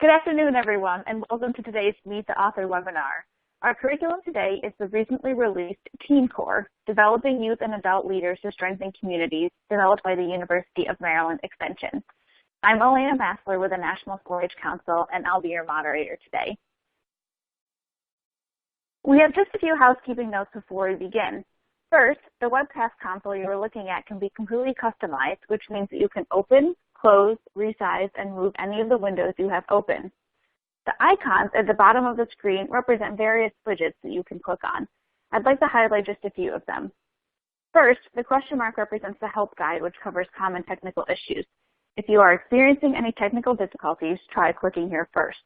Good afternoon, everyone, and welcome to today's Meet the Author webinar. Our curriculum today is the recently released Teen Core, Developing Youth and Adult Leaders to Strengthen Communities, developed by the University of Maryland Extension. I'm Elena Massler with the National 4-H Council, and I'll be your moderator today. We have just a few housekeeping notes before we begin. First, the webcast console you're looking at can be completely customized, which means that you can open, close, resize, and move any of the windows you have open. The icons at the bottom of the screen represent various widgets that you can click on. I'd like to highlight just a few of them. First, the question mark represents the help guide, which covers common technical issues. If you are experiencing any technical difficulties, try clicking here first.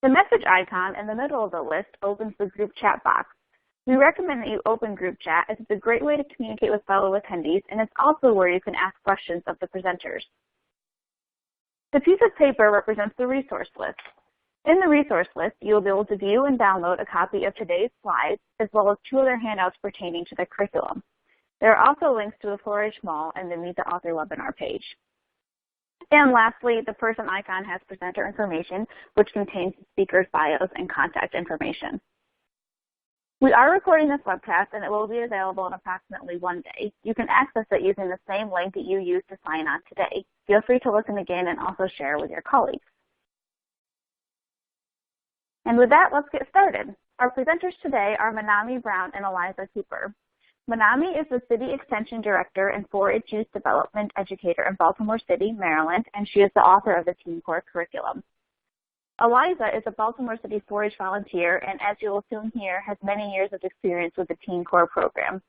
The message icon in the middle of the list opens the group chat box. We recommend that you open group chat as it's a great way to communicate with fellow attendees, and it's also where you can ask questions of the presenters. The piece of paper represents the resource list. In the resource list, you will be able to view and download a copy of today's slides, as well as 2 other handouts pertaining to the curriculum. There are also links to the 4-H Mall and the Meet the Author webinar page. And lastly, the person icon has presenter information, which contains the speakers' bios and contact information. We are recording this webcast, and it will be available in approximately 1 day. You can access it using the same link that you used to sign on today. Feel free to listen again and also share with your colleagues. And with that, let's get started. Our presenters today are Manami Brown and Eliza Cooper. Manami is the City Extension Director and 4-H Youth Development Educator in Baltimore City, Maryland, and she is the author of the Teen Core curriculum. Eliza is a Baltimore City 4-H volunteer and, as you will soon hear, has many years of experience with the Teen Core program.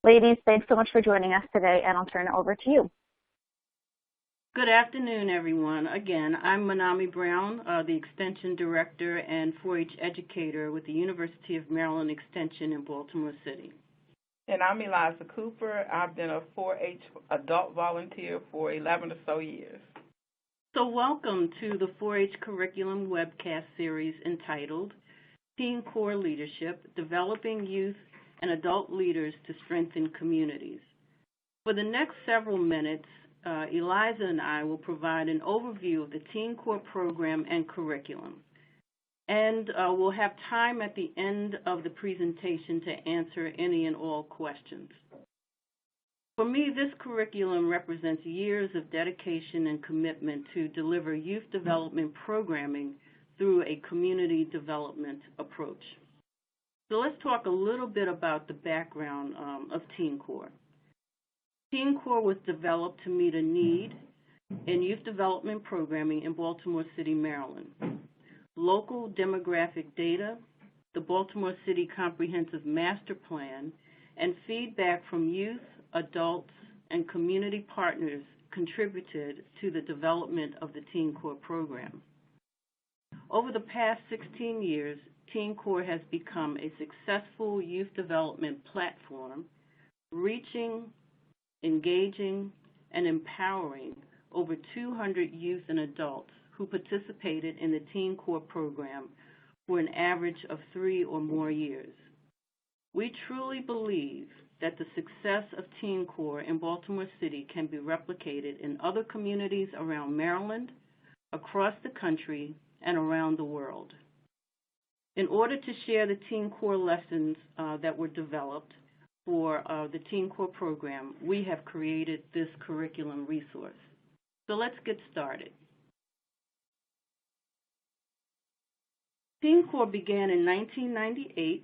Ladies, thanks so much for joining us today, and I'll turn it over to you. Good afternoon, everyone. Again, I'm Manami Brown, the Extension Director and 4-H Educator with the University of Maryland Extension in Baltimore City. And I'm Eliza Cooper. I've been a 4-H adult volunteer for 11 or so years. So welcome to the 4-H Curriculum webcast series entitled Teen Core Leadership, Developing Youth and Adult Leaders to Strengthen Communities. For the next several minutes, Eliza and I will provide an overview of the Teen Core program and curriculum. And we'll have time at the end of the presentation to answer any and all questions. For me, this curriculum represents years of dedication and commitment to deliver youth development programming through a community development approach. So let's talk a little bit about the background of Teen Core. Teen Core was developed to meet a need in youth development programming in Baltimore City, Maryland. Local demographic data, the Baltimore City Comprehensive Master Plan, and feedback from youth, adults, and community partners contributed to the development of the Teen Core program. Over the past 16 years, Teen Core has become a successful youth development platform, reaching, engaging, and empowering over 200 youth and adults who participated in the Teen Core program for an average of 3 or more years. We truly believe that the success of Teen Core in Baltimore City can be replicated in other communities around Maryland, across the country, and around the world. In order to share the Teen Core lessons that were developed for the Teen Core program, we have created this curriculum resource. So let's get started. Teen Core began in 1998.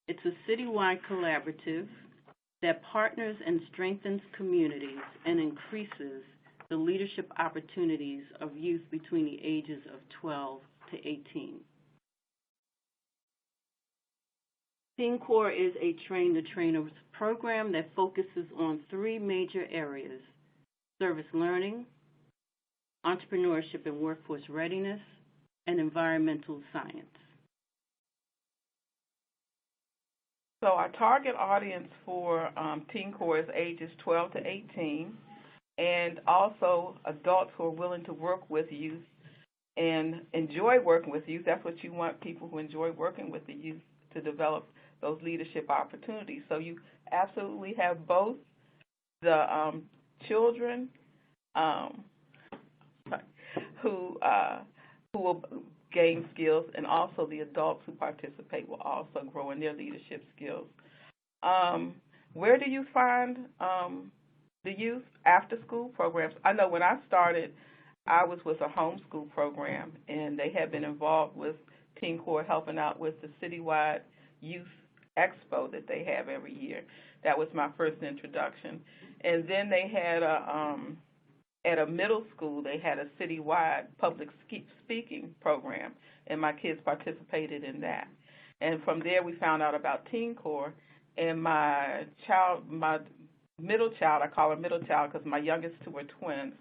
It's a citywide collaborative that partners and strengthens communities and increases the leadership opportunities of youth between the ages of 12 to 18. Teen Core is a train-the-trainers program that focuses on 3 major areas: service learning, entrepreneurship and workforce readiness, and environmental science. So our target audience for Teen Core is ages 12 to 18, and also adults who are willing to work with youth and enjoy working with youth. That's what you want, people who enjoy working with the youth to develop those leadership opportunities. So you absolutely have both the children who who will gain skills, and also the adults who participate will also grow in their leadership skills. Where do you find the youth? After school programs. I know when I started, I was with a homeschool program, and they had been involved with Teen Corps helping out with the citywide youth expo that they have every year. That was my first introduction. And then they had at a middle school, they had a citywide public speaking program, and my kids participated in that. And from there, we found out about Teen Corps, and my middle child, I call her middle child because my youngest two are twins,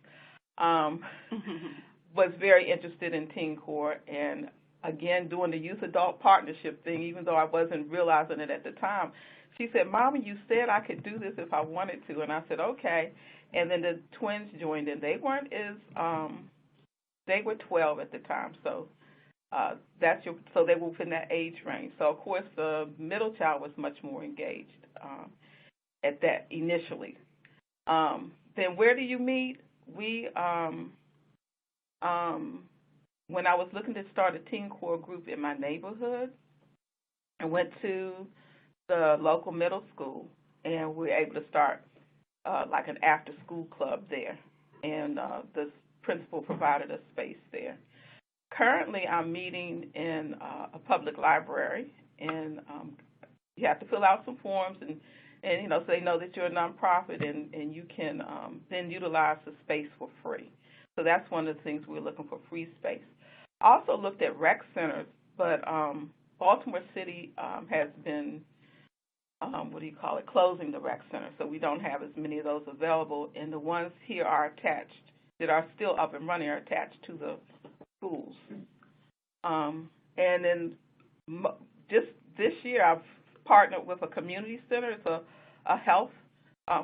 was very interested in Teen Corps, and again, doing the youth-adult partnership thing, even though I wasn't realizing it at the time. She said, "Mama, you said I could do this if I wanted to." And I said, "Okay." And then the twins joined in. They weren't they were 12 at the time, so so they were within that age range. So, of course, the middle child was much more engaged at that initially. Then where do you meet? We, when I was looking to start a Teen Corps group in my neighborhood, I went to the local middle school, and we were able to start like an after-school club there, and the principal provided a space there. Currently, I'm meeting in a public library, and you have to fill out some forms, and so they know that you're a nonprofit, and you can then utilize the space for free. So that's one of the things we're looking for, free space. I also looked at rec centers, but Baltimore City has been, closing the rec center, so we don't have as many of those available, and the ones here are attached, that are still up and running, are attached to the schools. And then just this year, I've partnered with a community center. It's a health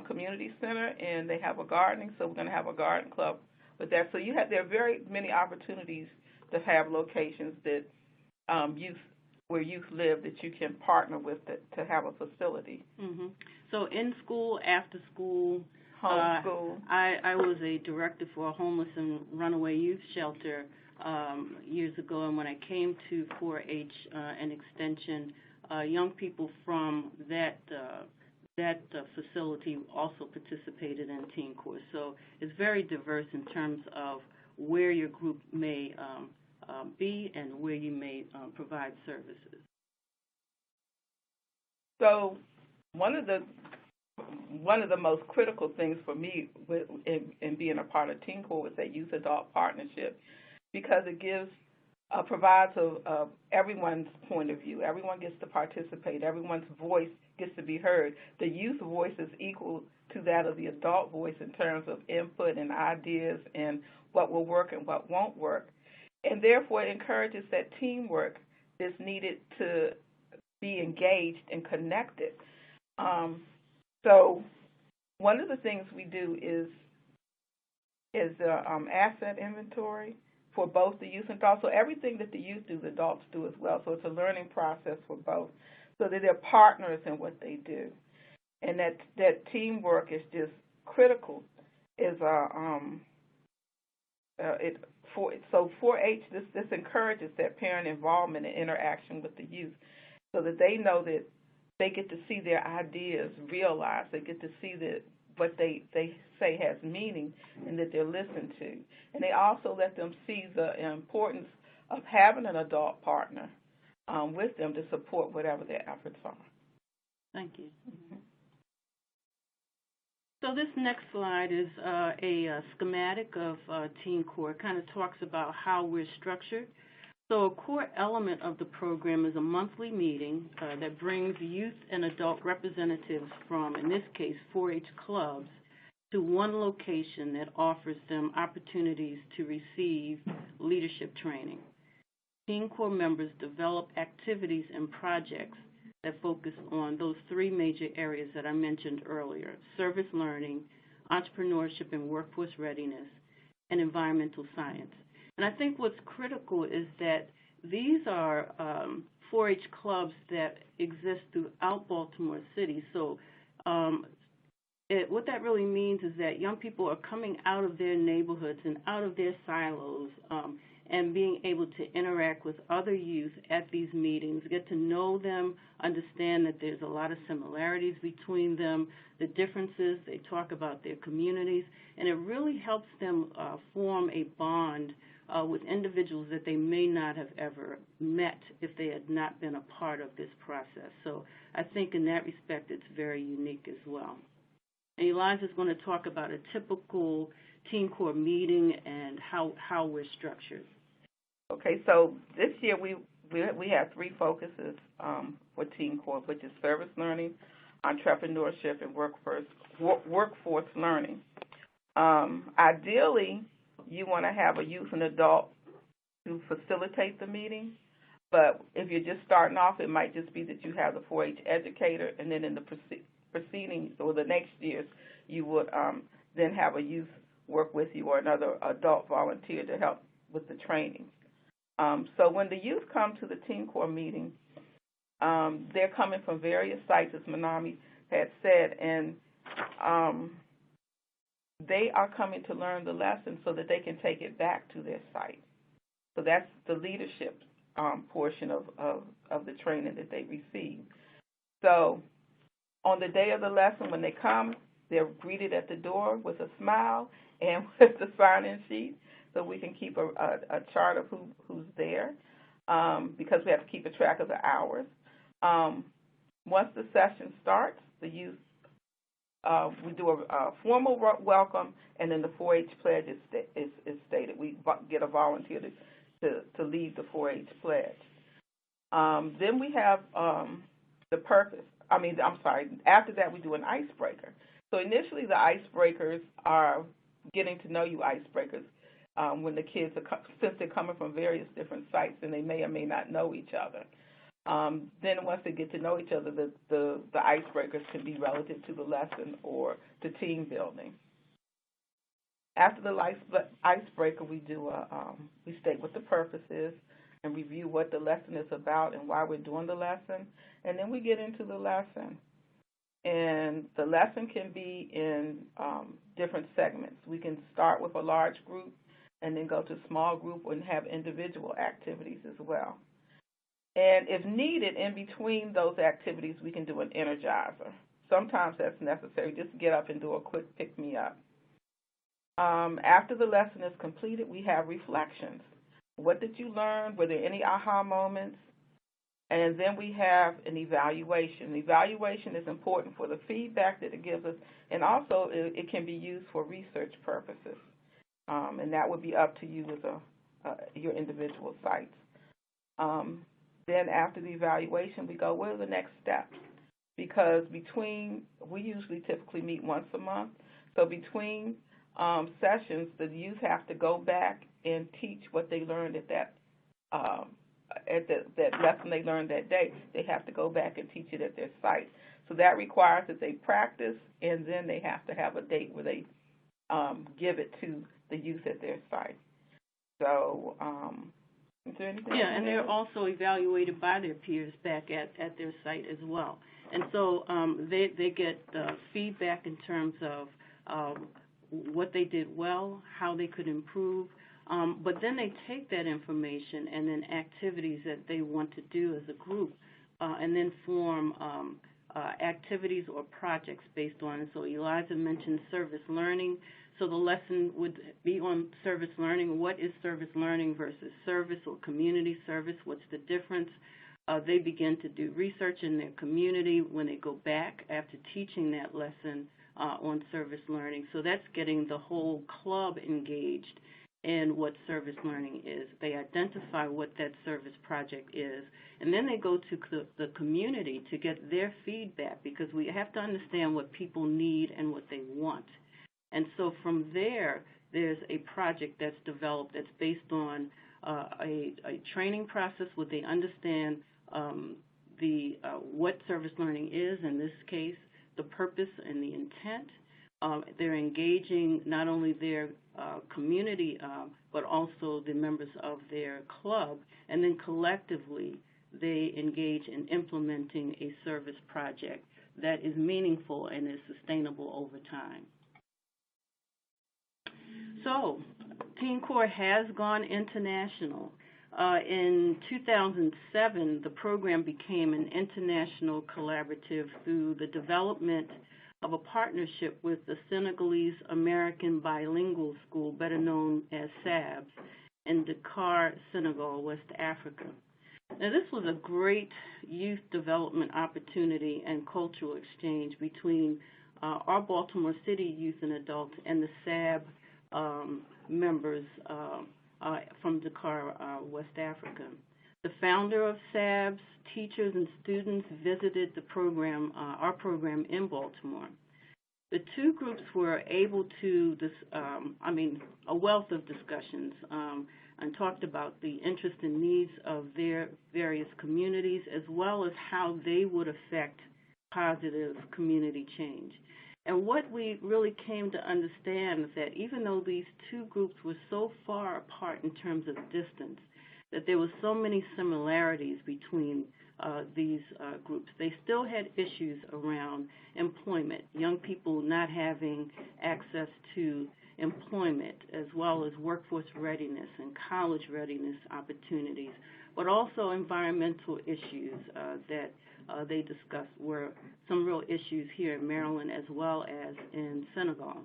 community center, and they have a gardening, so we're going to have a garden club with that. So there are very many opportunities to have locations that where youth live that you can partner with to have a facility. Mm-hmm. So in school, after school, homeschool. I was a director for a homeless and runaway youth shelter years ago, and when I came to 4-H and Extension, young people from that facility also participated in Teen Corps. So it's very diverse in terms of where your group may be and where you may provide services. So one of the most critical things for me in being a part of Teen Corps was that youth-adult partnership, because it provides everyone's point of view. Everyone gets to participate. Everyone's voice gets to be heard. The youth voice is equal to that of the adult voice in terms of input and ideas and what will work and what won't work. And therefore, it encourages that teamwork is needed to be engaged and connected. So one of the things we do is asset inventory for both the youth and adults. So everything that the youth do, the adults do as well. So it's a learning process for both, so that they're partners in what they do. And that teamwork is just critical. So 4-H, this encourages that parent involvement and interaction with the youth, so that they know that they get to see their ideas realized. They get to see that what they say has meaning and that they're listened to. And they also let them see the importance of having an adult partner with them to support whatever their efforts are. Thank you. Mm-hmm. So this next slide is a schematic of Teen Corps. It kind of talks about how we're structured. So a core element of the program is a monthly meeting that brings youth and adult representatives from, in this case, 4-H clubs, to one location that offers them opportunities to receive leadership training. Teen Corps members develop activities and projects that focus on those three major areas that I mentioned earlier: service learning, entrepreneurship and workforce readiness, and environmental science. And I think what's critical is that these are 4-H clubs that exist throughout Baltimore City. So what that really means is that young people are coming out of their neighborhoods and out of their silos and being able to interact with other youth at these meetings, get to know them, understand that there's a lot of similarities between them, the differences. They talk about their communities, and it really helps them form a bond with individuals that they may not have ever met if they had not been a part of this process. So I think in that respect it's very unique as well. And Eliza's going to talk about a typical Teen Corps meeting and how we're structured. Okay, so this year we have 3 focuses for Teen Corps, which is service learning, entrepreneurship, and workforce learning. Ideally, you want to have a youth and adult to facilitate the meeting, but if you're just starting off, it might just be that you have the 4-H educator, and then in the proceedings or the next years, you would then have a youth work with you or another adult volunteer to help with the training. So when the youth come to the Teen Corps meeting, they're coming from various sites, as Manami had said, and they are coming to learn the lesson so that they can take it back to their site. So that's the leadership portion of the training that they receive. So on the day of the lesson, when they come, they're greeted at the door with a smile and with the sign-in sheet, so we can keep a chart of who's there, because we have to keep a track of the hours. Once the session starts, the youth, we do a formal welcome, and then the 4-H pledge is stated. We get a volunteer to lead the 4-H pledge. Then we have the purpose. After that we do an icebreaker. So initially the icebreakers are getting to know you icebreakers. When the kids since they're coming from various different sites and they may or may not know each other. Then once they get to know each other, the icebreakers can be relative to the lesson or to team building. After the icebreaker, we state what the purpose is and review what the lesson is about and why we're doing the lesson, and then we get into the lesson. And the lesson can be in different segments. We can start with a large group and then go to a small group and have individual activities as well. And if needed, in between those activities, we can do an energizer. Sometimes that's necessary. Just get up and do a quick pick-me-up. After the lesson is completed, we have reflections. What did you learn? Were there any aha moments? And then we have an evaluation. The evaluation is important for the feedback that it gives us, and also it can be used for research purposes. And that would be up to you as your individual sites. Then after the evaluation, we go, what are the next steps? Because we usually typically meet once a month, so between sessions, the youth have to go back and teach what they learned at that lesson they learned that day. They have to go back and teach it at their site. So that requires that they practice, and then they have to have a date where they give it to the youth at their site. So is there anything? Yeah, and they're also evaluated by their peers back at their site as well. And so they get feedback in terms of what they did well, how they could improve, but then they take that information and then activities that they want to do as a group, and then form activities or projects based on it. So Eliza mentioned service learning. So the lesson would be on service learning. What is service learning versus service or community service? What's the difference? They begin to do research in their community when they go back after teaching that lesson on service learning. So that's getting the whole club engaged in what service learning is. They identify what that service project is, and then they go to the community to get their feedback, because we have to understand what people need and what they want. And so from there, there's a project that's developed that's based on a training process where they understand what service learning is, in this case, the purpose and the intent. They're engaging not only their community, but also the members of their club, and then collectively they engage in implementing a service project that is meaningful and is sustainable over time. So, Teen Corps has gone international. In 2007, the program became an international collaborative through the development of a partnership with the Senegalese American Bilingual School, better known as SABS, in Dakar, Senegal, West Africa. Now, this was a great youth development opportunity and cultural exchange between our Baltimore City youth and adults and the SAB members from Dakar, West Africa. The founder of SABS, teachers and students visited the program, our program in Baltimore. The two groups were able to, a wealth of discussions and talked about the interest and needs of their various communities as well as how they would affect positive community change. And what we really came to understand is that even though these two groups were so far apart in terms of distance, that there were so many similarities between these groups. They still had issues around employment, young people not having access to employment, as well as workforce readiness and college readiness opportunities, but also environmental issues that they discussed were some real issues here in Maryland as well as in Senegal.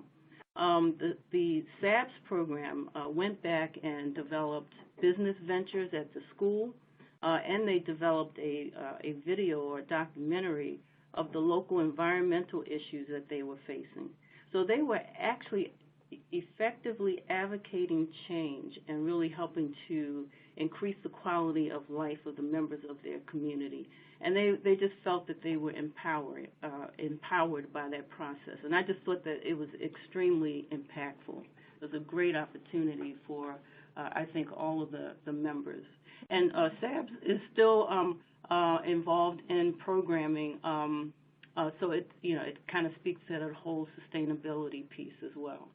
The SABS program went back and developed business ventures at the school, and they developed a video or documentary of the local environmental issues that they were facing. So they were actually effectively advocating change and really helping to increase the quality of life of the members of their community. And they just felt that they were empowered by that process. And I just thought that it was extremely impactful. It was a great opportunity for, I think, all of the members. And SABS is still involved in programming, so it kind of speaks to that whole sustainability piece as well.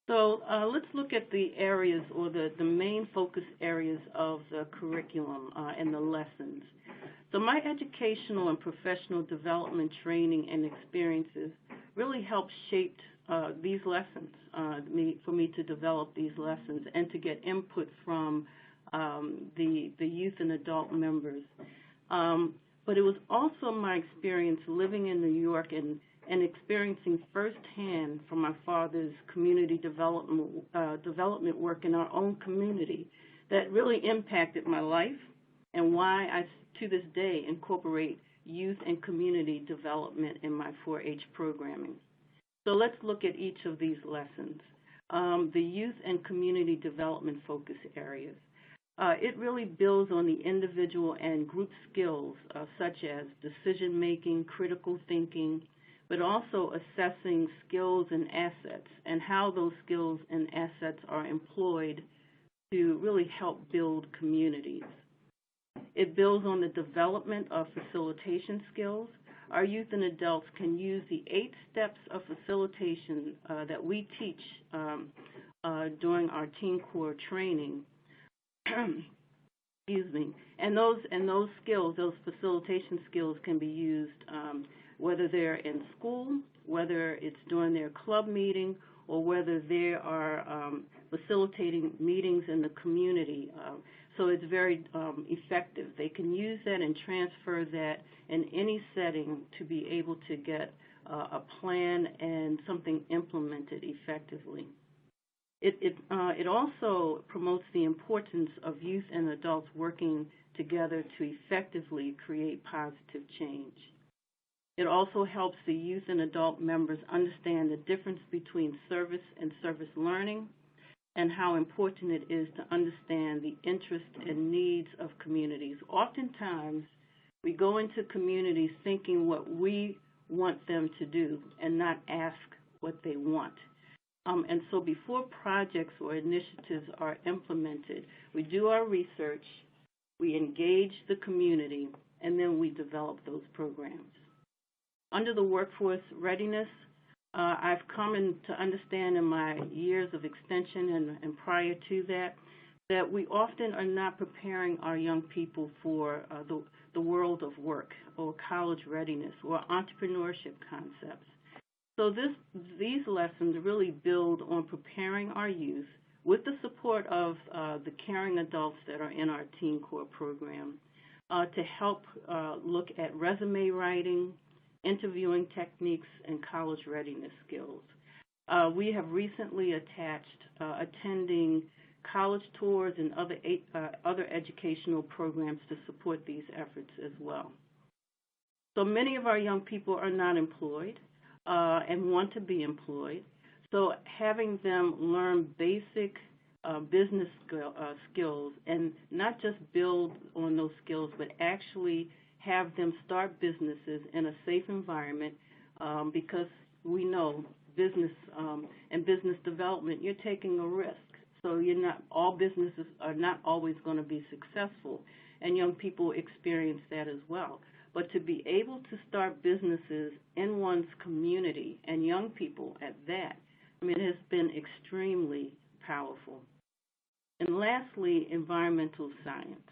So let's look at the areas or the main focus areas of the curriculum and the lessons. So my educational and professional development training and experiences really helped shape these lessons, for me to develop these lessons and to get input from the youth and adult members. But it was also my experience living in New York and experiencing firsthand from my father's community development work in our own community that really impacted my life and why I, to this day, incorporate youth and community development in my 4-H programming. So let's look at each of these lessons. The youth and community development focus areas. It really builds on the individual and group skills such as decision-making, critical thinking, but also assessing skills and assets and how those skills and assets are employed to really help build communities. It builds on the development of facilitation skills. Our youth and adults can use the 8 steps of facilitation that we teach during our Teen Corps training. Excuse me. And those skills, those facilitation skills, can be used whether they're in school, whether it's during their club meeting, or whether they are facilitating meetings in the community. So it's very effective. They can use that and transfer that in any setting to be able to get a plan and something implemented effectively. It also promotes the importance of youth and adults working together to effectively create positive change. It also helps the youth and adult members understand the difference between service and service learning and how important it is to understand the interests and needs of communities. Oftentimes, we go into communities thinking what we want them to do and not ask what they want. And so before projects or initiatives are implemented, we do our research, we engage the community, and then we develop those programs. Under the workforce readiness, I've come to understand in my years of extension and prior to that that we often are not preparing our young people for the world of work or college readiness or entrepreneurship concepts. So these lessons really build on preparing our youth with the support of the caring adults that are in our Teen Corps program to help look at resume writing, interviewing techniques, and college readiness skills. We have recently attached attending college tours and other educational programs to support these efforts as well. So many of our young people are not employed and want to be employed. So having them learn basic business skills and not just build on those skills, but actually have them start businesses in a safe environment because we know business and business development, you're taking a risk. So all businesses are not always going to be successful, and young people experience that as well. But to be able to start businesses in one's community, and young people at that, it has been extremely powerful. And lastly, environmental science.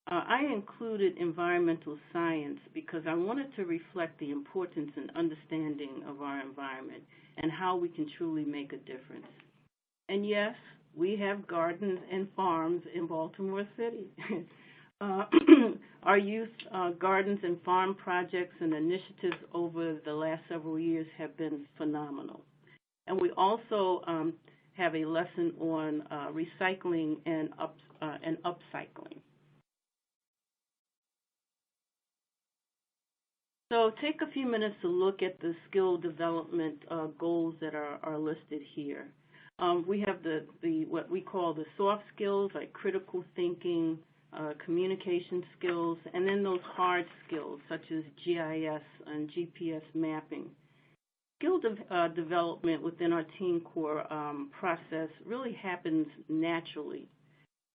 I included environmental science because I wanted to reflect the importance and understanding of our environment and how we can truly make a difference. And yes, we have gardens and farms in Baltimore City. Our youth gardens and farm projects and initiatives over the last several years have been phenomenal. And we also have a lesson on recycling and upcycling. So take a few minutes to look at the skill development goals that are listed here. We have what we call the soft skills, like critical thinking, communication skills, and then those hard skills such as GIS and GPS mapping. Skill development within our Teen Corps process really happens naturally.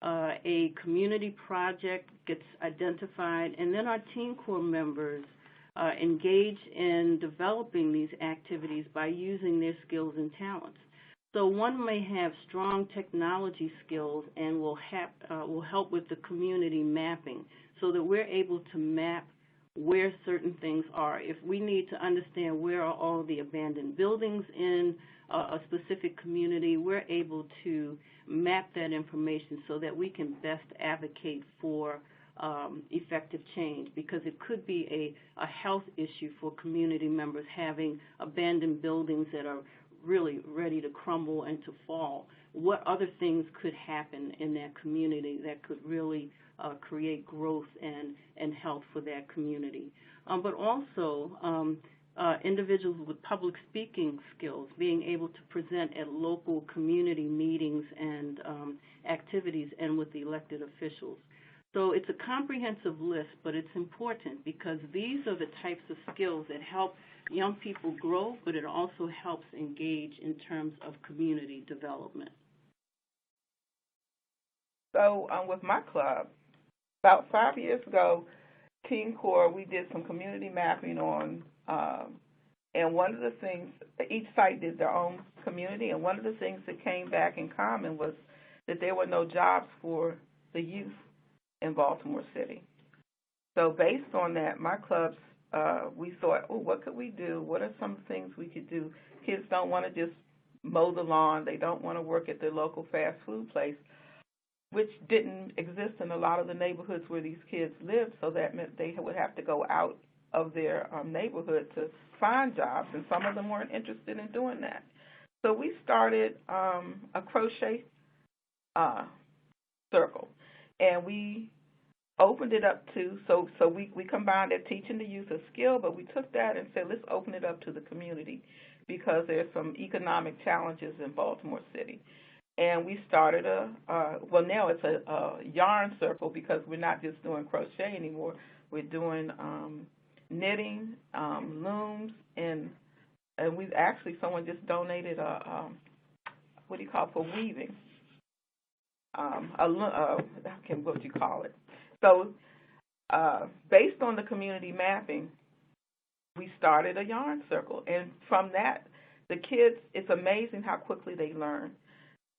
A community project gets identified, and then our Teen Corps members engage in developing these activities by using their skills and talents. So one may have strong technology skills and will help with the community mapping so that we're able to map where certain things are. If we need to understand where are all the abandoned buildings in a specific community, we're able to map that information so that we can best advocate for effective change, because it could be a health issue for community members having abandoned buildings that are really ready to crumble and to fall. What other things could happen in that community that could really create growth and health for that community? But also individuals with public speaking skills, being able to present at local community meetings and activities and with the elected officials. So it's a comprehensive list, but it's important because these are the types of skills that help young people grow, but it also helps engage in terms of community development. So with my club, about 5 years ago, Teen Corps, we did some community mapping on, and one of the things, each site did their own community, and one of the things that came back in common was that there were no jobs for the youth in Baltimore City. So based on that, my clubs, we thought, what could we do? What are some things we could do? Kids don't want to just mow the lawn. They don't want to work at their local fast food place, which didn't exist in a lot of the neighborhoods where these kids lived, so that meant they would have to go out of their neighborhood to find jobs, and some of them weren't interested in doing that. So we started a crochet circle, and we opened it up to, so we combined it, teaching the youth a skill, but we took that and said, let's open it up to the community because there's some economic challenges in Baltimore City. And we started now it's a yarn circle because we're not just doing crochet anymore. We're doing knitting, looms, and we've actually, someone just donated what do you call it, for weaving. What do you call it? So based on the community mapping, we started a yarn circle. And from that, the kids, it's amazing how quickly they learn.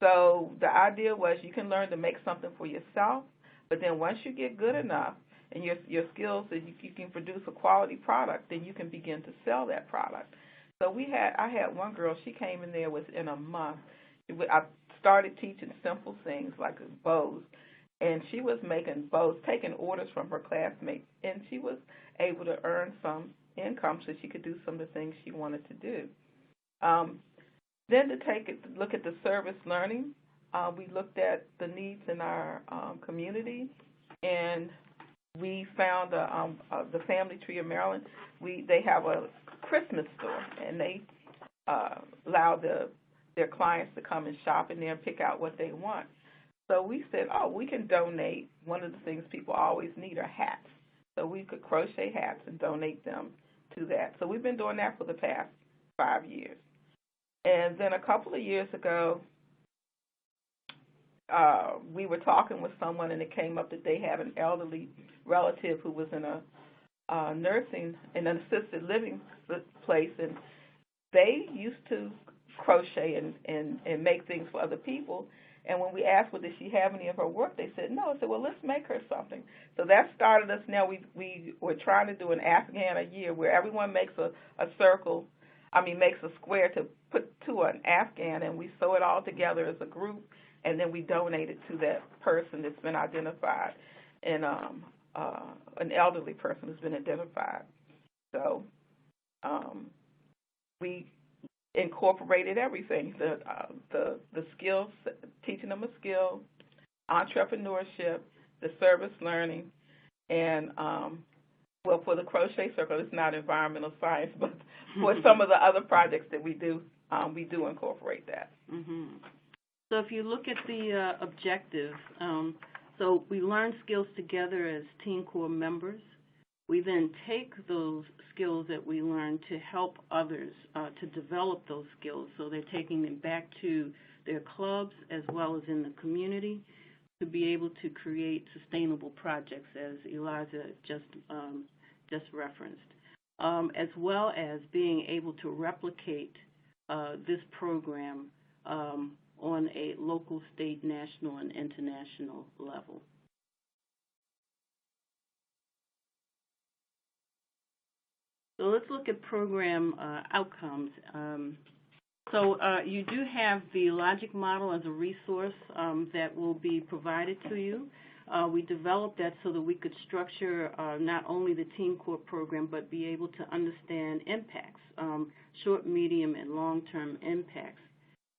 So the idea was you can learn to make something for yourself, but then once you get good enough and your skills that you can produce a quality product, then you can begin to sell that product. So I had one girl, she came in there within a month. I started teaching simple things like bows, and she was making bows, taking orders from her classmates, and she was able to earn some income so she could do some of the things she wanted to do. Then to look at the service learning, we looked at the needs in our community, and we found the Family Tree of Maryland. They have a Christmas store, and they allow their clients to come and shop in there and pick out what they want. So we said, we can donate. One of the things people always need are hats. So we could crochet hats and donate them to that. So we've been doing that for the past 5 years. And then a couple of years ago, we were talking with someone, and it came up that they had an elderly relative who was in an assisted living place, and they used to crochet and make things for other people. And when we asked, well, did she have any of her work, they said no. I said, well, let's make her something. So that started us. Now we were trying to do an Afghan a year where everyone makes a circle, makes a square to put to an Afghan, and we sew it all together as a group, and then we donate it to that person that's been identified, and an elderly person who's been identified. So we incorporated everything, the skills, teaching them a skill, entrepreneurship, the service learning, and for the crochet circle, it's not environmental science, but for some of the other projects that we do incorporate that. Mm-hmm. So if you look at the objectives, so we learn skills together as Teen Corps members. We then take those skills that we learn to help others to develop those skills. So they're taking them back to their clubs as well as in the community to be able to create sustainable projects, as Eliza just referenced, as well as being able to replicate this program on a local, state, national, and international level. So let's look at program outcomes. So you do have the logic model as a resource that will be provided to you. We developed that so that we could structure not only the Teen Corps program, but be able to understand impacts, short, medium, and long-term impacts.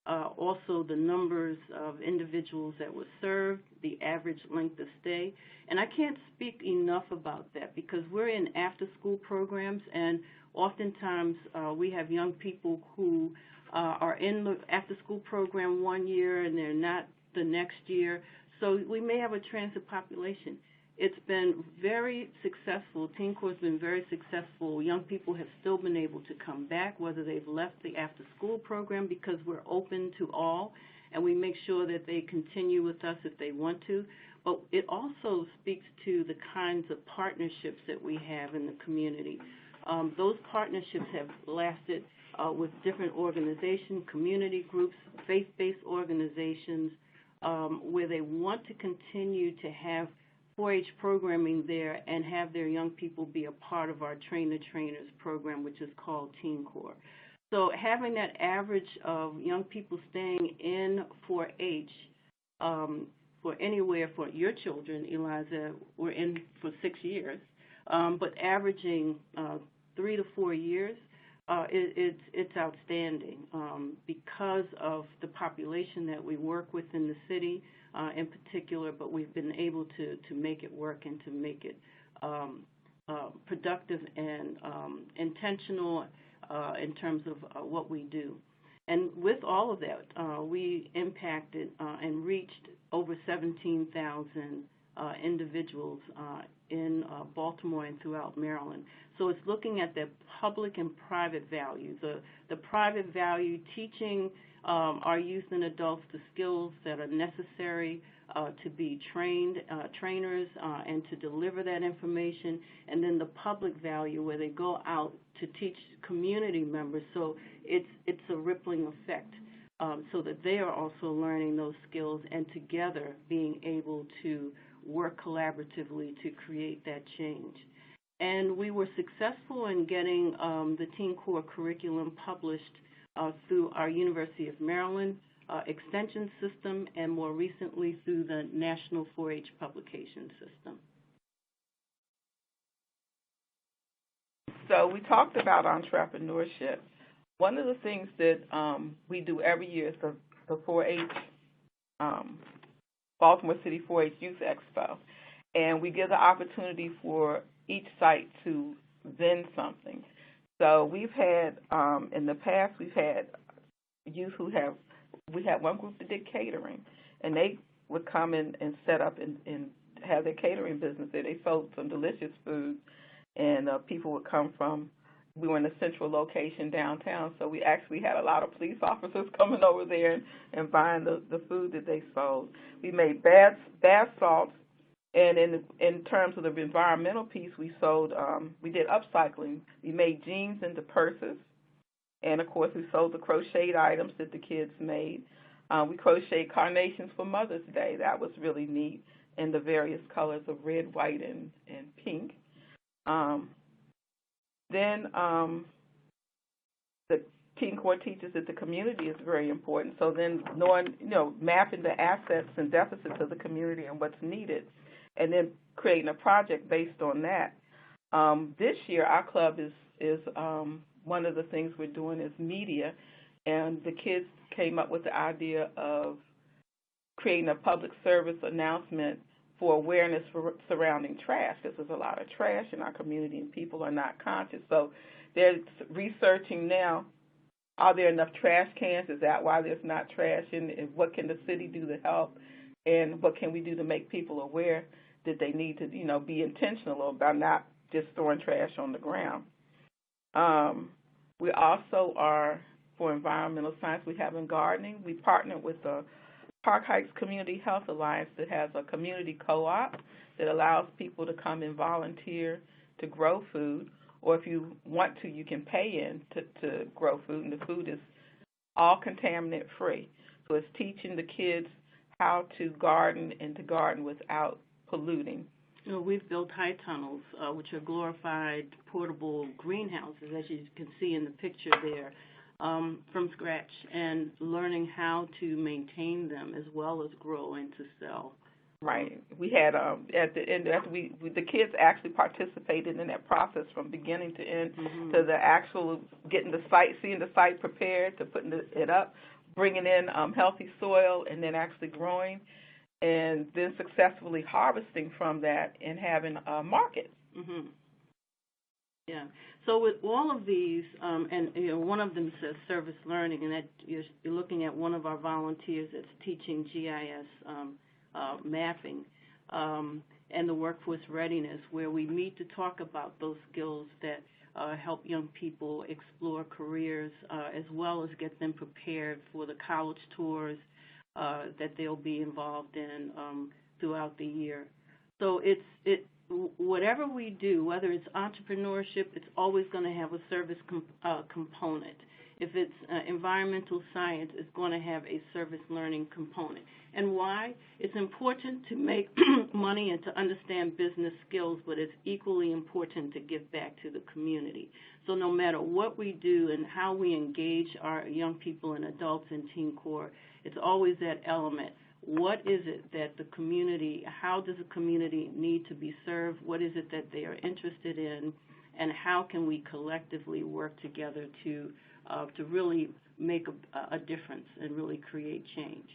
Also the numbers of individuals that were served, the average length of stay. And I can't speak enough about that because we're in after-school programs, and oftentimes we have young people who are in the after-school program 1 year and they're not the next year. So we may have a transit population. It's been very successful. Teen Corps has been very successful. Young people have still been able to come back, whether they've left the after-school program, because we're open to all, and we make sure that they continue with us if they want to. But it also speaks to the kinds of partnerships that we have in the community. Those partnerships have lasted with different organizations, community groups, faith-based organizations, where they want to continue to have 4-H programming there and have their young people be a part of our Train-the-Trainers program, which is called Teen Corps. So having that average of young people staying in 4-H for anywhere for your children, Eliza, we're in for 6 years, but averaging 3 to 4 years, it's outstanding because of the population that we work with in the city in particular, but we've been able to make it work and to make it productive and intentional in terms of what we do. And with all of that, we impacted and reached over 17,000 individuals in Baltimore and throughout Maryland. So it's looking at the public and private value. The private value, teaching our youth and adults the skills that are necessary to be trainers and to deliver that information, and then the public value where they go out to teach community members. So it's a rippling effect. so that they are also learning those skills and together being able to work collaboratively to create that change. And we were successful in getting the Teen Core curriculum published through our University of Maryland extension system and more recently through the National 4-H publication system. So we talked about entrepreneurship. One of the things that we do every year is the 4-H, Baltimore City 4-H Youth Expo. And we give the opportunity for each site to vend something. So we've had, in the past, we've had youth we had one group that did catering, and they would come in and set up and have their catering business there. They sold some delicious food, and people would come from, we were in a central location downtown, so we actually had a lot of police officers coming over there and buying the food that they sold. We made bath salts, and in terms of the environmental piece, we did upcycling. We made jeans into purses, and of course we sold the crocheted items that the kids made. We crocheted carnations for Mother's Day. That was really neat, in the various colors of red, white, and pink. Then the Teen Core teaches that the community is very important. So then knowing, mapping the assets and deficits of the community and what's needed, and then creating a project based on that. This year, our club is one of the things we're doing is media, and the kids came up with the idea of creating a public service announcement for awareness surrounding trash, because there's a lot of trash in our community and people are not conscious. So they're researching now, are there enough trash cans? Is that why there's not trash? And what can the city do to help? And what can we do to make people aware that they need to, be intentional about not just throwing trash on the ground? We also are, for environmental science, we have in gardening. We partnered with the Park Heights Community Health Alliance that has a community co-op that allows people to come and volunteer to grow food, or if you want to, you can pay in to grow food, and the food is all contaminant free. So it's teaching the kids how to garden and to garden without polluting. We've built high tunnels, which are glorified portable greenhouses, as you can see in the picture there, from scratch, and learning how to maintain them as well as grow and to sell. Right. We had at the end, after the kids actually participated in that process from beginning to end, to the actual getting the site, seeing the site prepared, to putting it up, bringing in healthy soil, and then actually growing, and then successfully harvesting from that and having a market. Yeah. So with all of these, and one of them says service learning, and that you're looking at one of our volunteers that's teaching GIS mapping, and the workforce readiness, where we meet to talk about those skills that help young people explore careers, as well as get them prepared for the college tours that they'll be involved in throughout the year. So whatever we do, whether it's entrepreneurship, it's always going to have a service component. If it's environmental science, it's going to have a service learning component. And why? It's important to make money and to understand business skills, but it's equally important to give back to the community. So no matter what we do and how we engage our young people and adults in Teen Core, it's always that element. What is it that the community, how does the community need to be served? What is it that they are interested in? And how can we collectively work together to really make a difference and really create change?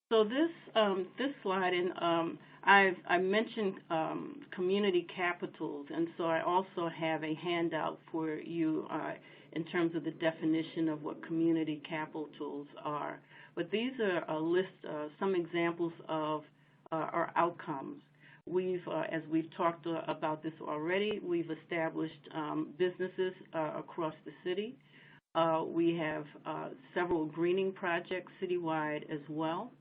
So this slide, and I mentioned community capitals, and so I also have a handout for you in terms of the definition of what community capitals are. But these are a list, some examples of our outcomes. As we've talked about this already, we've established businesses across the city. We have several greening projects citywide as well.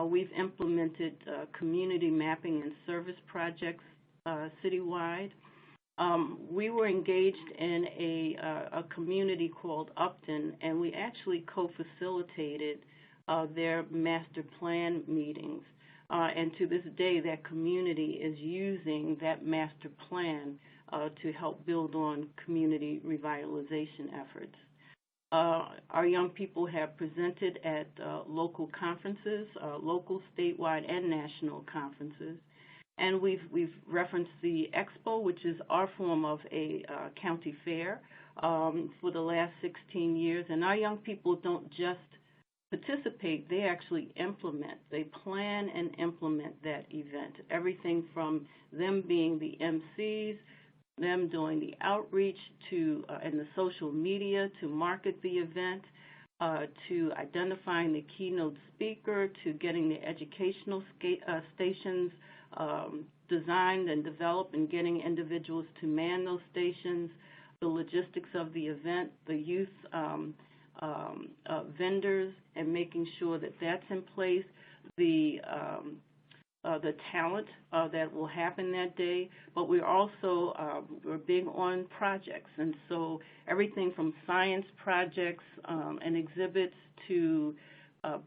We've implemented community mapping and service projects citywide. We were engaged in a community called Upton, and we actually co-facilitated their master plan meetings. And to this day, that community is using that master plan to help build on community revitalization efforts. Our young people have presented at local conferences, local, statewide, and national conferences. And we've referenced the Expo, which is our form of a county fair, for the last 16 years. And our young people don't just participate, they actually implement. They plan and implement that event. Everything from them being the MCs, them doing the outreach to and the social media to market the event, to identifying the keynote speaker, to getting the educational stations designed and developed and getting individuals to man those stations, the logistics of the event, the youth vendors, and making sure that that's in place, the talent that will happen that day. But we're also we're big on projects, and so everything from science projects and exhibits to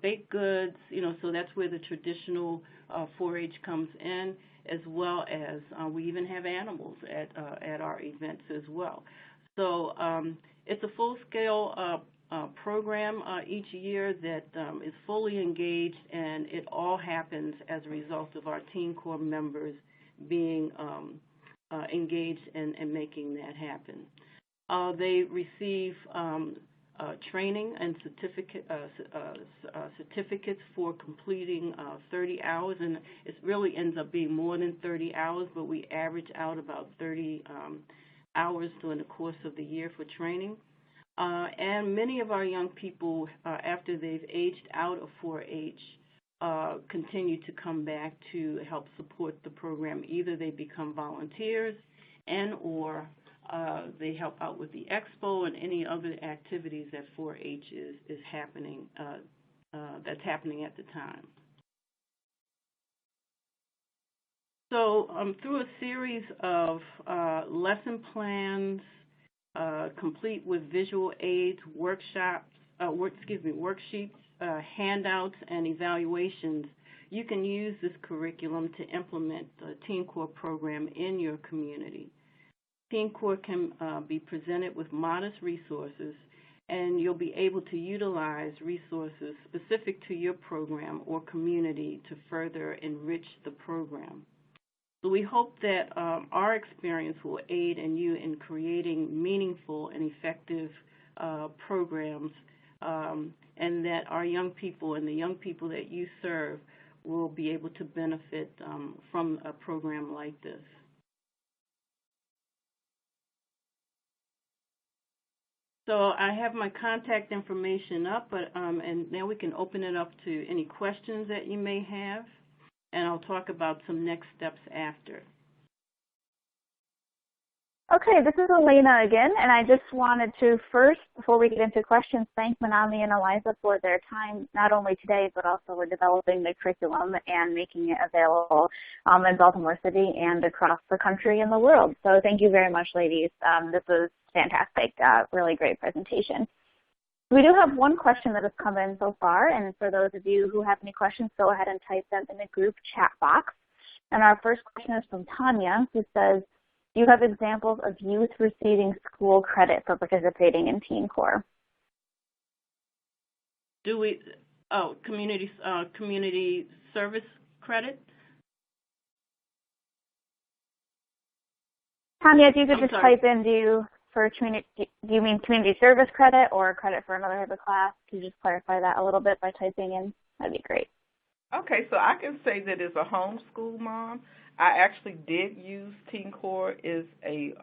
baked goods, so that's where the traditional 4-H comes in, as well as we even have animals at our events as well. So it's a full-scale program each year that is fully engaged, and it all happens as a result of our Teen Corps members being engaged and making that happen. They receive training and certificates for completing 30 hours, and it really ends up being more than 30 hours, but we average out about 30 hours during the course of the year for training. And many of our young people, after they've aged out of 4-H, continue to come back to help support the program. Either they become volunteers and or they help out with the Expo and any other activities that 4-H is happening, that's happening at the time. So through a series of lesson plans, complete with visual aids, worksheets, handouts, and evaluations, you can use this curriculum to implement the Teen Corps program in your community. Teen Corps can be presented with modest resources, and you'll be able to utilize resources specific to your program or community to further enrich the program. So we hope that our experience will aid in you in creating meaningful and effective programs, and that our young people and the young people that you serve will be able to benefit from a program like this. So I have my contact information up, and now we can open it up to any questions that you may have, and I'll talk about some next steps after. Okay, this is Elena again, and I just wanted to first, before we get into questions, thank Manami and Eliza for their time, not only today, but also for developing the curriculum and making it available in Baltimore City and across the country and the world. So thank you very much, ladies. This was fantastic, really great presentation. We do have one question that has come in so far, and for those of you who have any questions, go ahead and type them in the group chat box. And our first question is from Tanya, who says, do you have examples of youth receiving school credit for participating in Teen Corps? Do we, community service credit? Tanya, if you could just type in, do you mean community service credit or credit for another type of class? Could you just clarify that a little bit by typing in? That'd be great. Okay, so I can say that as a homeschool mom, I actually did use Teen Corps as a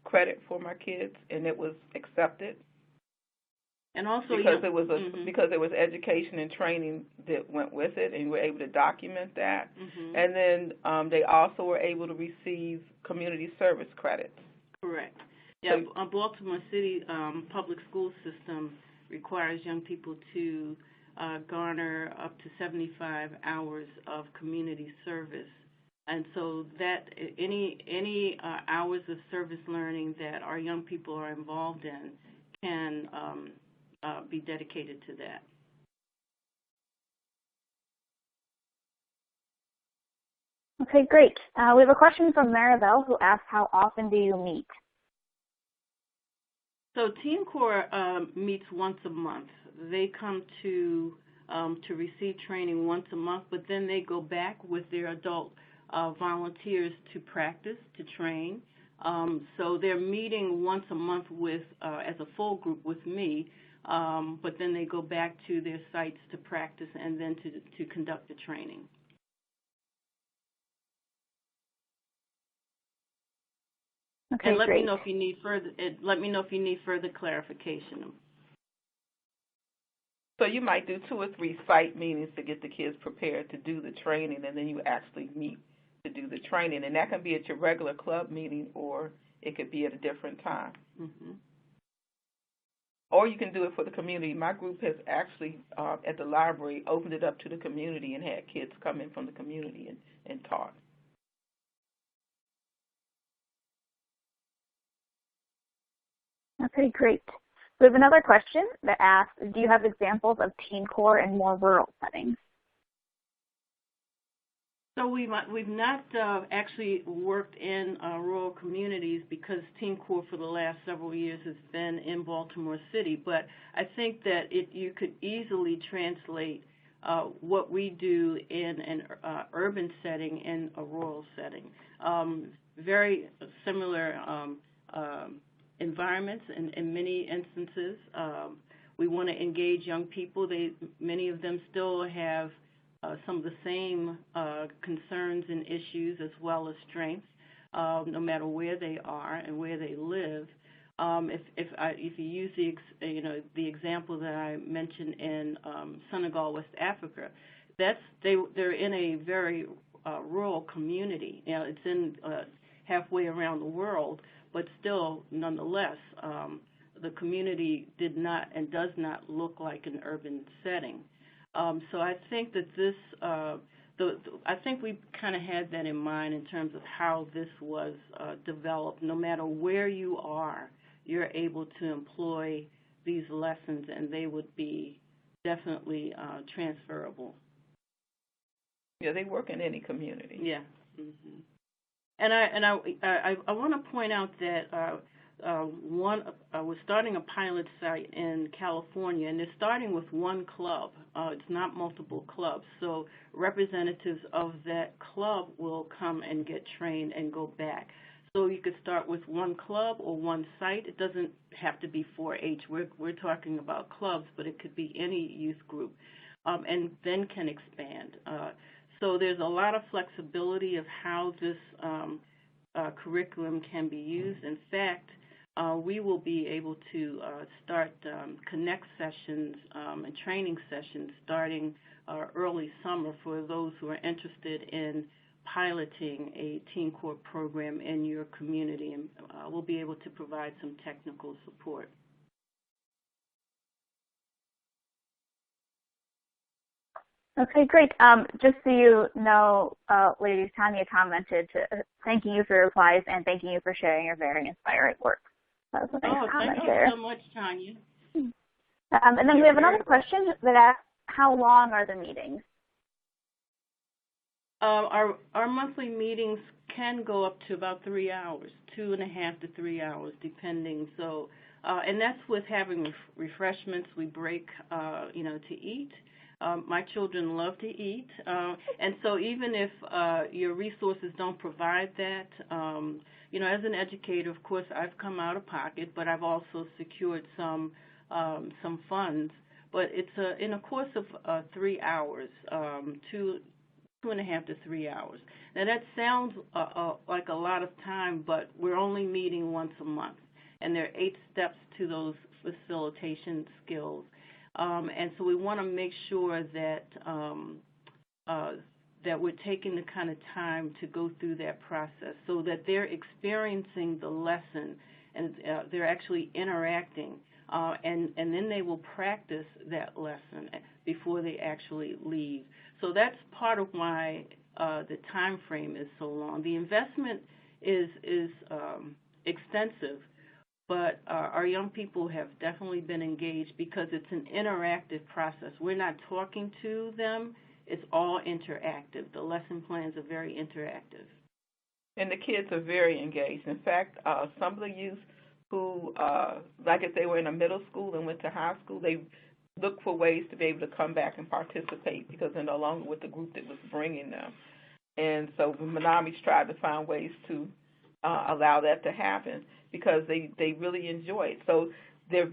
credit for my kids, and it was accepted. And also because it was because there was education and training that went with it, and we were able to document that. And then they also were able to receive community service credits. Correct. Yeah, so, Baltimore City public school system requires young people to garner up to 75 hours of community service And so that any hours of service learning that our young people are involved in can be dedicated to that. Okay, great. We have a question from Maribel who asks, how often do you meet? So Teen Corps meets once a month. They come to receive training once a month, but then they go back with their adult volunteers to practice, to train. So they're meeting once a month with as a full group with me, but then they go back to their sites to practice and then to conduct the training. Okay, and let great. me know if you need further. Let me know if you need further clarification. So you might do 2 or 3 site meetings to get the kids prepared to do the training, and then you actually meet to do the training. And that can be at your regular club meeting, or it could be at a different time. Mm-hmm. Or you can do it for the community. My group has actually, at the library, opened it up to the community and had kids come in from the community and taught. Okay, great. We have another question that asks, do you have examples of Teen Corps in more rural settings? So we've not actually worked in rural communities because Teen Corps for the last several years has been in Baltimore City. But I think that you could easily translate what we do in an urban setting in a rural setting. Very similar environments in many instances. We want to engage young people. Many of them still have some of the same concerns and issues as well as strengths, no matter where they are and where they live. If you use the example that I mentioned in Senegal, West Africa, they're in a very rural community. It's in halfway around the world, but still, nonetheless, the community did not and does not look like an urban setting. So I think that this, I think we kind of had that in mind in terms of how this was developed. No matter where you are, you're able to employ these lessons, and they would be definitely transferable. Yeah, they work in any community. Yeah. Mm-hmm. And I want to point out that we're starting a pilot site in California, and they're starting with one club. It's not multiple clubs. So representatives of that club will come and get trained and go back. So you could start with one club or one site. It doesn't have to be 4-H. We're talking about clubs, but it could be any youth group, and then can expand. So there's a lot of flexibility of how this curriculum can be used. In fact, we will be able to start connect sessions and training sessions starting early summer for those who are interested in piloting a Teen Corps program in your community, and we'll be able to provide some technical support. Okay, great. Just so you know, ladies, Tanya commented thanking you for your replies and thanking you for sharing your very inspiring work. That was a nice comment there. Thank you so much, Tanya. And then we have another question that asks, how long are the meetings? Our monthly meetings can go up to about 3 hours, 2.5 to 3 hours, depending. So, and that's with having refreshments. We break, to eat. My children love to eat, and so even if your resources don't provide that, as an educator, of course, I've come out of pocket, but I've also secured some funds. But it's in a course of 3 hours, 2.5 to 3 hours. Now that sounds like a lot of time, but we're only meeting once a month, and there are 8 steps to those facilitation skills. And so we want to make sure that that we're taking the kind of time to go through that process so that they're experiencing the lesson and they're actually interacting and then they will practice that lesson before they actually leave. So that's part of why the time frame is so long. The investment is extensive, but our young people have definitely been engaged because it's an interactive process. We're not talking to them. It's all interactive. The lesson plans are very interactive. And the kids are very engaged. In fact, some of the youth who, like if they were in a middle school and went to high school, they look for ways to be able to come back and participate because they're no longer with the group that was bringing them. And so Manami's tried to find ways to allow that to happen because they really enjoy it. So they're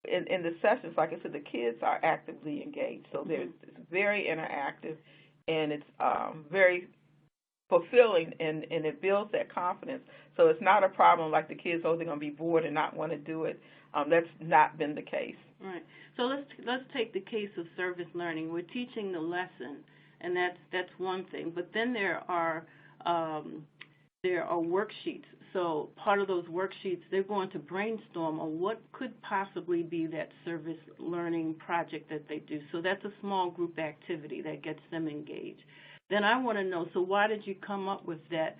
in the sessions, like I said, the kids are actively engaged. So it's very interactive, and it's very fulfilling, and it builds that confidence. So it's not a problem like the kids, they're going to be bored and not want to do it. That's not been the case. Right. So let's take the case of service learning. We're teaching the lesson, and that's one thing. But then there are worksheets. So part of those worksheets, they're going to brainstorm on what could possibly be that service learning project that they do. So that's a small group activity that gets them engaged. Then I want to know, so why did you come up with that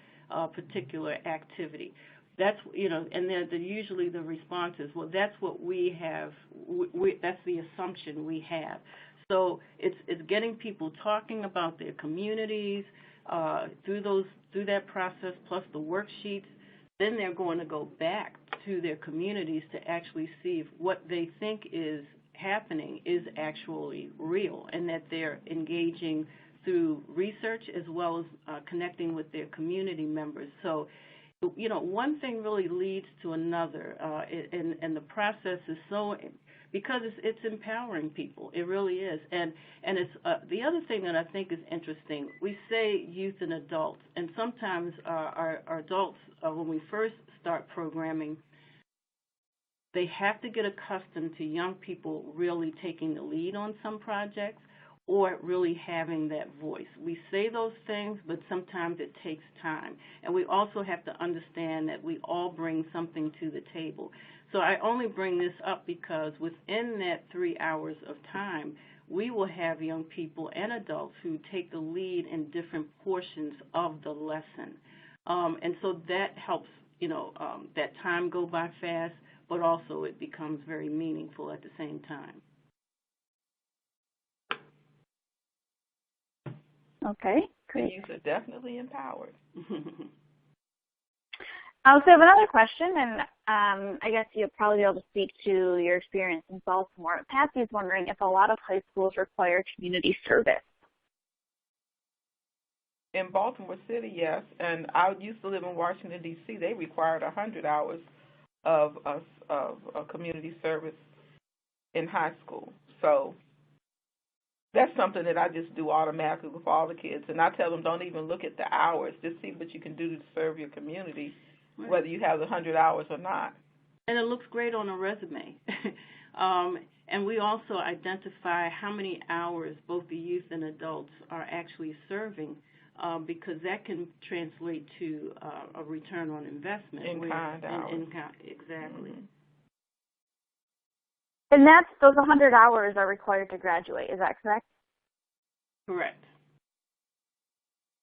particular activity? That's, and then usually the response is, well, that's what we have, that's the assumption we have. So it's getting people talking about their communities through that process, plus the worksheets. Then they're going to go back to their communities to actually see if what they think is happening is actually real, and that they're engaging through research as well as connecting with their community members. So, one thing really leads to another, and the process is so, because it's empowering people. It really is. And it's the other thing that I think is interesting, we say youth and adults, and sometimes our adults, when we first start programming, they have to get accustomed to young people really taking the lead on some projects or really having that voice. We say those things, but sometimes it takes time. And we also have to understand that we all bring something to the table. So I only bring this up because within that 3 hours of time, we will have young people and adults who take the lead in different portions of the lesson. And so that helps, that time go by fast, but also it becomes very meaningful at the same time. Okay, great. The youth are definitely empowered. So I have another question, and I guess you'll probably be able to speak to your experience in Baltimore. Patsy is wondering if a lot of high schools require community service. In Baltimore City, yes, and I used to live in Washington, D.C. They required 100 hours of community service in high school. So that's something that I just do automatically with all the kids, and I tell them don't even look at the hours. Just see what you can do to serve your community, right, whether you have the 100 hours or not. And it looks great on a resume. And we also identify how many hours both the youth and adults are actually serving, because that can translate to a return on investment. In-kind hours. Exactly. Mm-hmm. And those 100 hours are required to graduate, is that correct? Correct.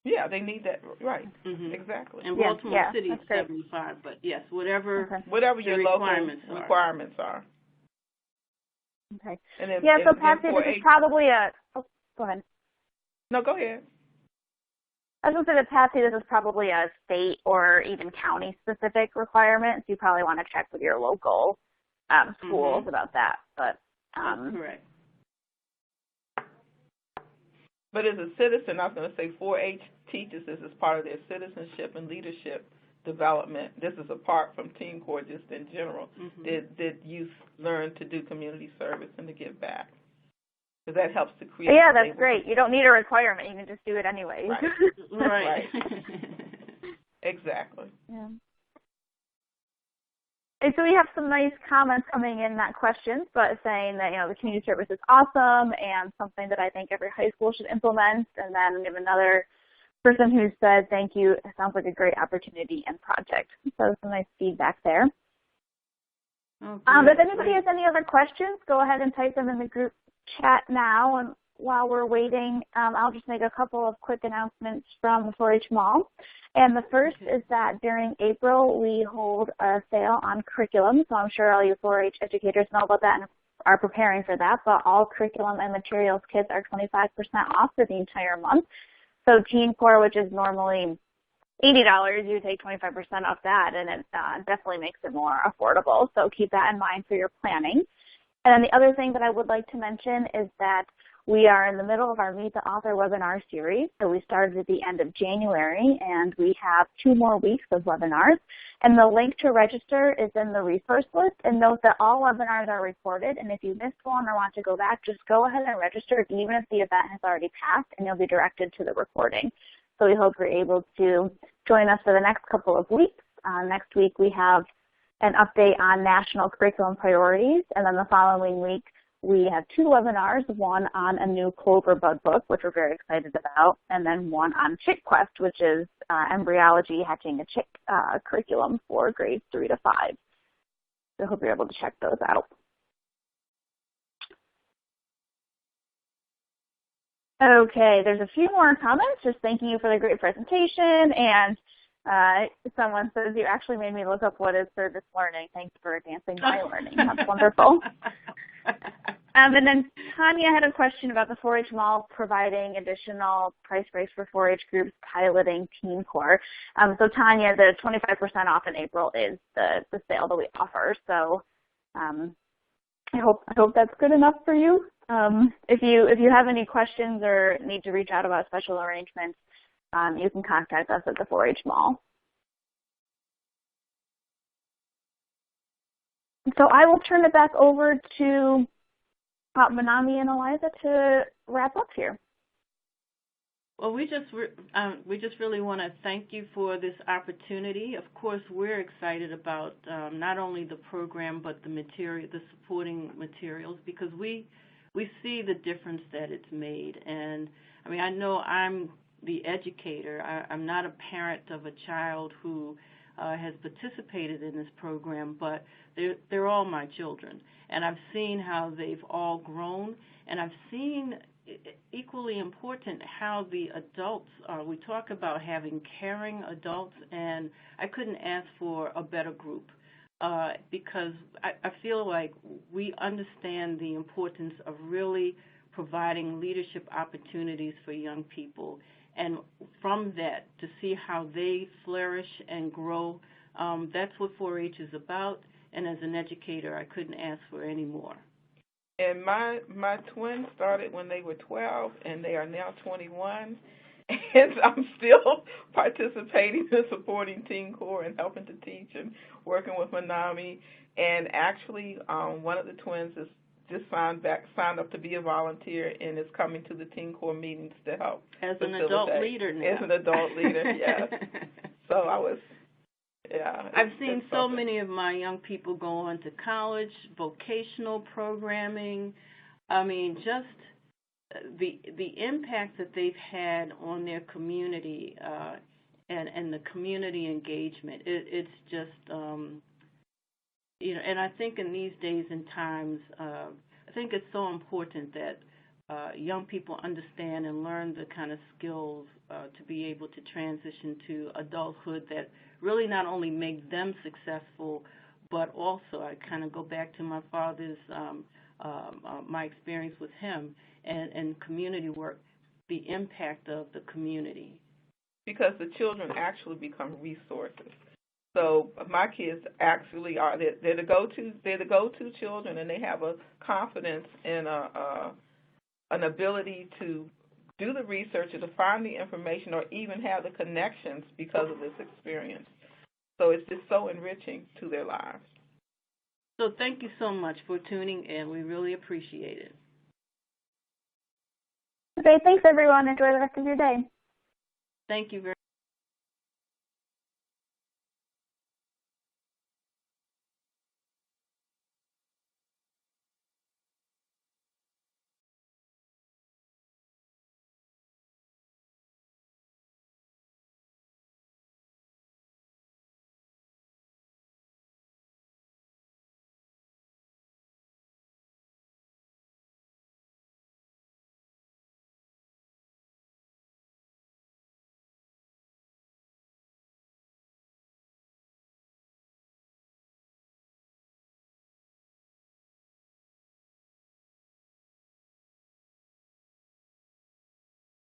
Yeah, they need that, right, exactly. And Baltimore City is 75, but yes, whatever your local requirements are. Okay. And then, so Patsy, this is probably go ahead. No, go ahead. I was going to say that, Patsy, this is probably a state or even county-specific requirement, so you probably want to check with your local schools about that. But that's correct. But as a citizen, I was going to say 4-H teaches this as part of their citizenship and leadership development. This is apart from Teen Corps, just in general. Did youth learn to do community service and to give back? Because that helps to create. Yeah, that's great. You don't need a requirement. You can just do it anyway. Right. Exactly. Yeah. And so we have some nice comments coming in that question, but saying that, the community service is awesome and something that I think every high school should implement. And then we have another person who said, thank you, it sounds like a great opportunity and project. So some nice feedback there. If anybody has any other questions, go ahead and type them in the group chat now. And while we're waiting, I'll just make a couple of quick announcements from the 4-H Mall. And the first is that during April, we hold a sale on curriculum. So I'm sure all you 4-H educators know about that and are preparing for that. But all curriculum and materials kits are 25% off for the entire month. So Teen Core, which is normally $80, you take 25% off that, and it definitely makes it more affordable. So keep that in mind for your planning. And then the other thing that I would like to mention is that we are in the middle of our Meet the Author webinar series. So we started at the end of January, and we have 2 more weeks of webinars. And the link to register is in the resource list. And note that all webinars are recorded. And if you missed one or want to go back, just go ahead and register, even if the event has already passed, and you'll be directed to the recording. So we hope you're able to join us for the next couple of weeks. Next week we have an update on national curriculum priorities, and then the following week we have 2 webinars, one on a new Clover Bud book, which we're very excited about, and then one on Chick Quest, which is embryology hatching a chick curriculum for grades 3 to 5. So I hope you're able to check those out. Okay, there's a few more comments just thanking you for the great presentation, and someone says you actually made me look up what is service learning. Thanks for advancing my learning. That's wonderful. And then Tanya had a question about the 4-H Mall providing additional price breaks for 4-H groups piloting Teen Core. So Tanya, the 25% off in April is the sale that we offer. So I hope that's good enough for you. If you have any questions or need to reach out about special arrangements, you can contact us at the 4-H Mall. So I will turn it back over to Manami and Eliza to wrap up here. Well, we just really want to thank you for this opportunity. Of course, we're excited about not only the program but the supporting materials, because we see the difference that it's made. And I mean, I know I'm the educator. I'm not a parent of a child who has participated in this program, but they're all my children. And I've seen how they've all grown, and I've seen, equally important, how the adults we talk about having caring adults, and I couldn't ask for a better group because I feel like we understand the importance of really providing leadership opportunities for young people, and from that to see how they flourish and grow, that's what 4-H is about, and as an educator I couldn't ask for any more. And my twins started when they were 12, and they are now 21. And I'm still participating in supporting Teen Core and helping to teach and working with Manami. And actually, one of the twins is just signed up to be a volunteer and is coming to the Teen Core meetings to help. As an adult leader now. As an adult leader, yes. So I've seen so many of my young people go on to college, vocational programming. I mean, just the impact that they've had on their community and the community engagement. It's just, and I think in these days and times, I think it's so important that young people understand and learn the kind of skills to be able to transition to adulthood that really not only make them successful, but also I kind of go back to my father's, my experience with him and community work, the impact of the community. Because the children actually become resources. So my kids actually are they're the go-to children, and they have a confidence and an ability to do the research or to find the information or even have the connections because of this experience. So it's just so enriching to their lives. So thank you so much for tuning in. We really appreciate it. Okay, thanks everyone. Enjoy the rest of your day. Thank you very much.